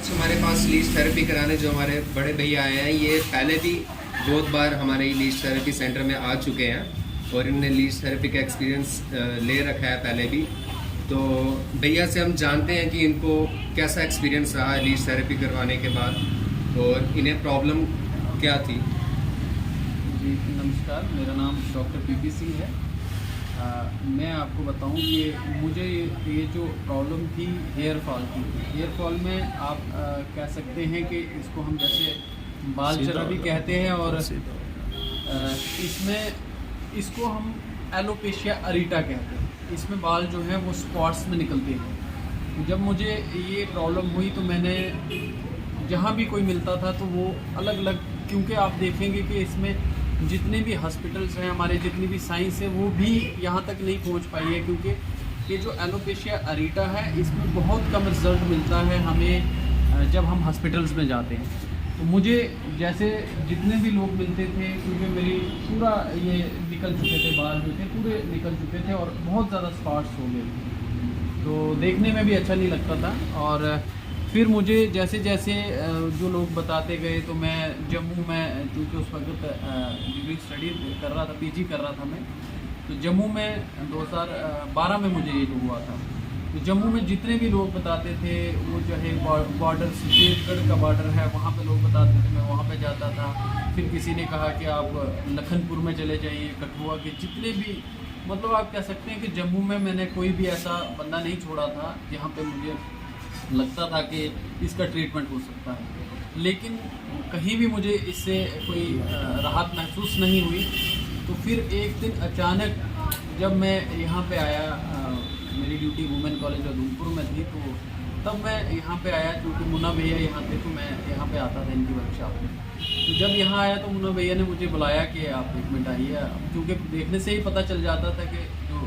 आज हमारे पास leech therapy कराने जो हमारे बड़े भैया आए हैं, ये पहले भी बहुत बार हमारे लीज थेरेपी सेंटर में आ चुके हैं और इन्होंने लीज थेरेपी का एक्सपीरियंस ले रखा है पहले भी। तो भैया से हम जानते हैं कि इनको कैसा एक्सपीरियंस रहा लीज थेरेपी करवाने के बाद और इन्हें प्रॉब्लम क्या थी। जी नमस्कार, मेरा नाम डॉक्टर पीपी सिंह है। मैं आपको बताऊं कि मुझे ये जो प्रॉब्लम थी हेयर फॉल की, हेयर फॉल में आप कह सकते हैं कि इसको हम जैसे बाल चरा भी कहते हैं और इसमें इसको हम एलोपेशिया अरीटा कहते हैं। इसमें बाल जो हैं वो स्पॉट्स में निकलते हैं। जब मुझे ये प्रॉब्लम हुई तो मैंने जहाँ भी कोई मिलता था तो वो अलग अलग, क्योंकि आप देखेंगे कि इसमें जितने भी हॉस्पिटल्स हैं हमारे, जितनी भी साइंस है वो भी यहाँ तक नहीं पहुँच पाई है, क्योंकि ये जो एलोपेशिया अरीटा है इसमें बहुत कम रिजल्ट मिलता है हमें जब हम हॉस्पिटल्स में जाते हैं। तो मुझे जैसे जितने भी लोग मिलते थे, क्योंकि मेरी पूरा ये निकल चुके थे, बाल जो थे पूरे निकल चुके थे और बहुत ज़्यादा स्पॉट्स हो गए थे, तो देखने में भी अच्छा नहीं लगता था। और फिर मुझे जैसे जैसे जो लोग बताते गए तो मैं जम्मू में, क्योंकि उस वक्त डिग्री स्टडी कर रहा था, पीजी कर रहा था मैं, तो जम्मू में 2012 में मुझे ये हुआ था। तो जम्मू में जितने भी लोग बताते थे, वो जो है बॉर्डर छत्तीसगढ़ का बॉर्डर है, वहाँ पे लोग बताते थे, मैं वहाँ पे जाता था। फिर किसी ने कहा कि आप लखनपुर में चले जाइए, कठुआ के जितने भी, मतलब आप कह सकते हैं कि जम्मू में मैंने कोई भी ऐसा बंदा नहीं छोड़ा था जहाँ पे मुझे लगता था कि इसका ट्रीटमेंट हो सकता है, लेकिन कहीं भी मुझे इससे कोई राहत महसूस नहीं हुई। तो फिर एक दिन अचानक जब मैं यहाँ पे आया, मेरी ड्यूटी वुमेन कॉलेज उधमपुर में थी, तो तब मैं यहाँ पे आया, क्योंकि मुन्ना भैया यहाँ थे तो मैं यहाँ पे आता था इनकी वर्कशॉप में। तो जब यहाँ आया तो मुन्ना भैया ने मुझे बुलाया कि आप एक मिनट आइए, क्योंकि देखने से ही पता चल जाता था कि जो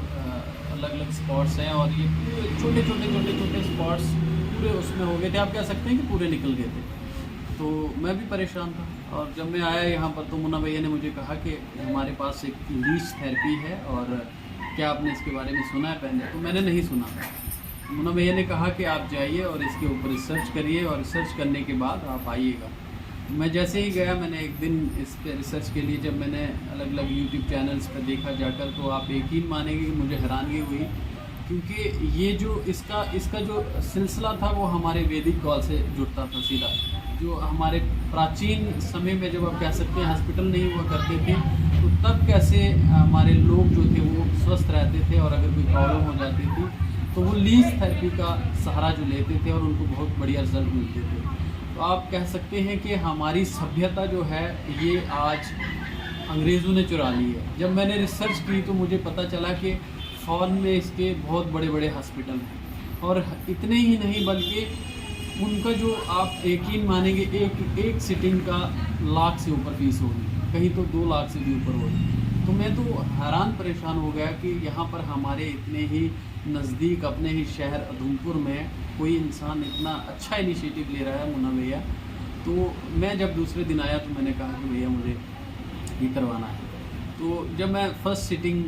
अलग अलग स्पॉट्स हैं, और ये छोटे छोटे स्पॉट्स पूरे उसमें हो गए थे, आप कह सकते हैं कि पूरे निकल गए थे। तो मैं भी परेशान था, और जब मैं आया यहाँ पर तो मुन्ना भैया ने मुझे कहा कि हमारे पास एक लीज थेरेपी है, और क्या आपने इसके बारे में सुना है पहले? तो मैंने नहीं सुना। मुन्ना भैया ने कहा कि आप जाइए और इसके ऊपर रिसर्च करिए, और रिसर्च करने के बाद आप आइएगा। मैं जैसे ही गया, मैंने एक दिन इस पर रिसर्च के लिए जब मैंने अलग अलग यूट्यूब चैनल्स पर देखा जाकर, तो आप यकीन मानेंगे कि मुझे हैरानगी हुई, क्योंकि ये जो इसका जो सिलसिला था वो हमारे वैदिक काल से जुड़ता था सीधा। जो हमारे प्राचीन समय में, जब आप कह सकते हैं हॉस्पिटल नहीं हुआ करते थे, तो तब कैसे हमारे लोग जो थे वो स्वस्थ रहते थे, और अगर कोई प्रॉब्लम हो जाती थी तो वो लीज थेरेपी का सहारा जो लेते थे और उनको बहुत बढ़िया रिजल्ट मिलते थे। तो आप कह सकते हैं कि हमारी सभ्यता जो है ये आज अंग्रेज़ों ने चुरा ली है। जब मैंने रिसर्च की तो मुझे पता चला कि फॉरेन में इसके बहुत बड़े बड़े हॉस्पिटल हैं, और इतने ही नहीं बल्कि उनका जो आप यकीन मानेंगे, एक सिटिंग का लाख से ऊपर फीस होगी, कहीं तो 2 लाख से भी ऊपर होगी। तो मैं तो हैरान परेशान हो गया कि यहाँ पर हमारे इतने ही नज़दीक अपने ही शहर उधमपुर में कोई इंसान इतना अच्छा इनिशिएटिव ले रहा है, मुन्ना भैया। तो मैं जब दूसरे दिन आया तो मैंने कहा कि भैया मुझे ये करवाना है। तो जब मैं फ़र्स्ट सिटिंग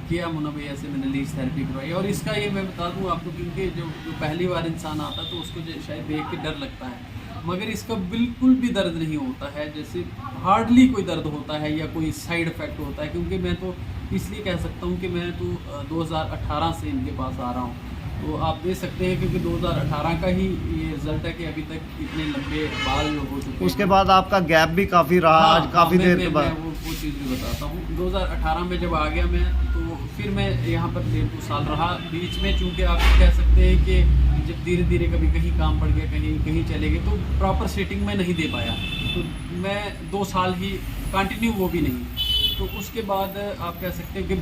किया मुन्ना भैया से, मैंने लीज थेरेपी करवाई। और इसका ये मैं बता दूं आपको, क्योंकि जो पहली बार इंसान आता तो उसको शायद देख के डर लगता है, मगर इसका बिल्कुल भी दर्द नहीं होता है, जैसे हार्डली कोई दर्द होता है या कोई साइड इफ़ेक्ट होता है। क्योंकि मैं तो इसलिए कह सकता हूँ कि मैं तो 2018 से इनके पास आ रहा हूँ, तो आप देख सकते हैं, क्योंकि 2018 का ही ये रिजल्ट है कि अभी तक इतने लंबे बाल जो हो चुके हैं। उसके बाद आपका गैप भी काफ़ी रहा, आज काफ़ी देर के बाद। मैं वो चीज़ भी बताता हूँ। 2018 में जब आ गया मैं, तो फिर मैं यहाँ पर 1.5-2 साल रहा। बीच में चूँकि आप कह सकते हैं कि जब धीरे धीरे कभी कहीं काम पड़ गया, कहीं चले गए, तो प्रॉपर सेटिंग में नहीं दे पाया, तो मैं 2 साल ही कंटिन्यू, वो भी नहीं। तो उसके बाद आप कह सकते हैं कि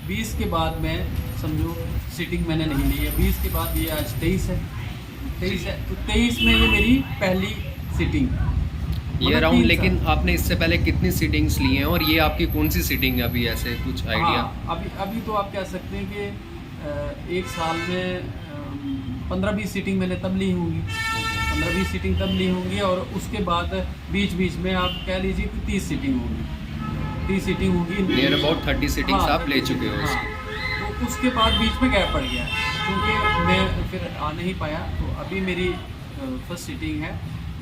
20 के बाद मैं समझो सिटिंग मैंने नहीं ली है। 20 के बाद ये आज 23 है, तो 23 में ये मेरी पहली सिटिंग ये अराउंड। लेकिन आपने इससे पहले कितनी सीटिंग्स ली हैं, और ये आपकी कौन सी सीटिंग है अभी, ऐसे कुछ आइडिया? हाँ, अभी तो आप कह सकते हैं कि 1 साल में 15-20 सीटिंग मैंने तब ली होंगी, 15-20 सीटिंग तब ली होंगी। और उसके बाद बीच में आप कह लीजिए कि 30 सीटिंग होगी, 30 सीटिंग होगी, नियर अबाउट 30 सीटिंग्स आप ले चुके हो। हाँ, तो उसके बाद बीच में गैप पड़ गया, क्योंकि मैं फिर आ नहीं पाया। तो अभी मेरी फर्स्ट सीटिंग है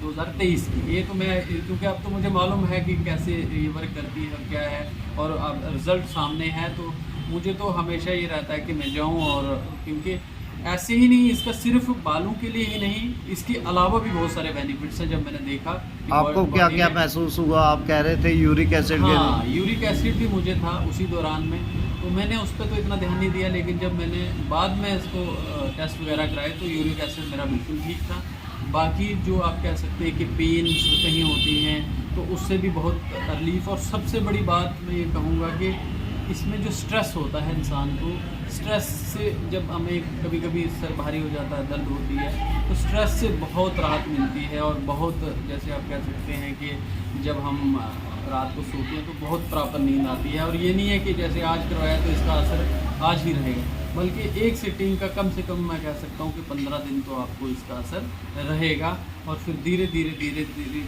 2023 की। ये तो मैं, क्योंकि अब तो मुझे मालूम है कि कैसे ये वर्क करती है और क्या है, और अब रिज़ल्ट सामने है, तो मुझे तो हमेशा ये रहता है कि मैं जाऊं। और क्योंकि ऐसे ही नहीं, इसका सिर्फ बालों के लिए ही नहीं, इसके अलावा भी बहुत सारे बेनिफिट्स हैं। जब मैंने देखा कि आपको क्या क्या महसूस हुआ? आप कह रहे थे यूरिक एसिड हाँ, यूरिक एसिड भी मुझे था उसी दौरान में, तो मैंने उस पर तो इतना ध्यान नहीं दिया। लेकिन जब मैंने बाद में इसको टेस्ट वगैरह कराए तो यूरिक एसिड मेरा बिल्कुल ठीक था। बाकी जो आप कह सकते हैं कि पेन्स कहीं होती हैं तो उससे भी बहुत रिलीफ। और सबसे बड़ी बात मैं ये कहूँगा कि इसमें जो स्ट्रेस होता है इंसान को, स्ट्रेस से जब हमें कभी कभी सर भारी हो जाता है, दर्द होती है, तो स्ट्रेस से बहुत राहत मिलती है। और बहुत, जैसे आप कह सकते हैं कि जब हम रात को सोते हैं तो बहुत प्रॉपर नींद आती है। और ये नहीं है कि जैसे आज करवाया तो इसका असर आज ही रहेगा, बल्कि एक सिटिंग का कम से कम मैं कह सकता हूँ कि 15 दिन तो आपको इसका असर रहेगा। और फिर धीरे धीरे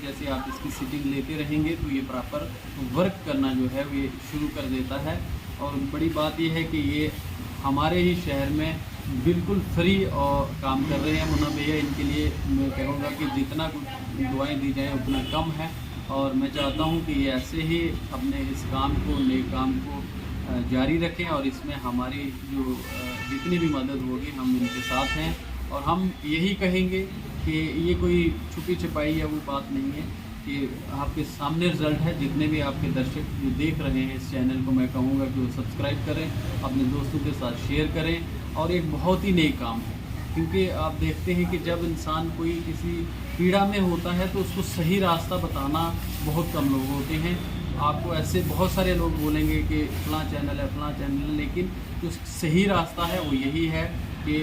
जैसे आप इसकी सिटिंग लेते रहेंगे तो ये प्रॉपर वर्क करना जो है ये शुरू कर देता है। और बड़ी बात ये है कि ये हमारे ही शहर में बिल्कुल फ्री और काम कर रहे हैं मुन्ना भैया। इनके लिए मैं कहूँगा कि जितना कुछ दुआएं दी जाएँ उतना कम है। और मैं चाहता हूँ कि ये ऐसे ही अपने इस काम को, नए काम को जारी रखें। और इसमें हमारी जो जितनी भी मदद होगी हम इनके साथ हैं। और हम यही कहेंगे कि ये कोई छुपी छिपाई या वो बात नहीं है कि आपके सामने रिज़ल्ट है। जितने भी आपके दर्शक जो देख रहे हैं इस चैनल को, मैं कहूँगा कि वो सब्सक्राइब करें, अपने दोस्तों के साथ शेयर करें। और एक बहुत ही नई काम है, क्योंकि आप देखते हैं कि जब इंसान कोई किसी पीड़ा में होता है तो उसको सही रास्ता बताना बहुत कम लोग होते हैं। आपको ऐसे बहुत सारे लोग बोलेंगे कि फलां चैनल है, फलां चैनल है, लेकिन जो सही रास्ता है वो यही है कि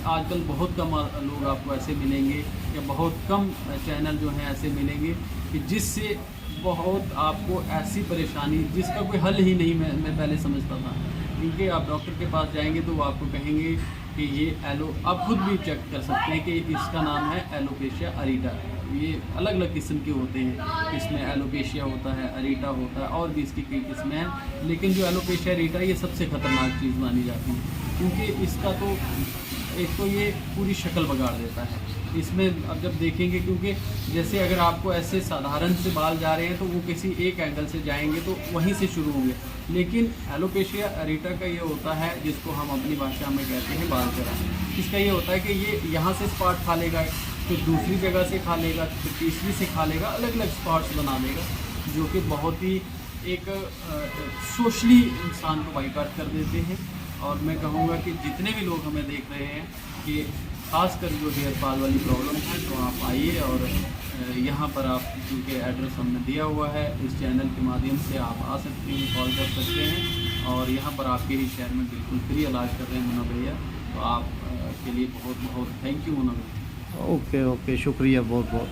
आजकल बहुत कम लोग आपको ऐसे मिलेंगे, या बहुत कम चैनल जो हैं ऐसे मिलेंगे कि जिससे बहुत आपको ऐसी परेशानी जिसका कोई हल ही नहीं मैं पहले समझता था। क्योंकि आप डॉक्टर के पास जाएंगे तो वो आपको कहेंगे कि ये आप खुद भी चेक कर सकते हैं कि इसका नाम है एलोपेशिया अरीटा। ये अलग अलग किस्म के होते हैं, इसमें एलोपेशिया होता है, अरीटा होता है, और भी इसकी कई किस्में हैं। लेकिन जो एलोपेशिया अरीटा ये सबसे ख़तरनाक चीज़ मानी जाती है, क्योंकि इसका तो एक तो ये पूरी शक्ल बिगाड़ देता है। इसमें अब जब देखेंगे, क्योंकि जैसे अगर आपको ऐसे साधारण से बाल जा रहे हैं तो वो किसी एक एंगल से जाएंगे तो वहीं से शुरू होंगे। लेकिन एलोपेशिया अरीटा का ये होता है, जिसको हम अपनी भाषा में कहते हैं बाल चरा। इसका ये होता है कि ये यहाँ से स्पॉट खा लेगा, फिर दूसरी जगह से खा लेगा, फिर तीसरी से खा लेगा, अलग अलग स्पॉट्स बना लेगा, जो कि बहुत ही एक सोशली इंसान को बाइकआउट कर देते हैं। और मैं कहूँगा कि जितने भी लोग हमें देख रहे हैं कि खासकर जो हेयर फॉल वाली प्रॉब्लम है, तो आप आइए। और यहाँ पर आप, क्योंकि एड्रेस हमने दिया हुआ है, इस चैनल के माध्यम से आप आ सकते हैं, कॉल कर सकते हैं। और यहाँ पर आपके ही शहर में बिल्कुल फ्री इलाज कर रहे हैं मुन्ना भैया। तो आप के लिए बहुत बहुत थैंक यू मुन्ना भैया। ओके, शुक्रिया बहुत बहुत।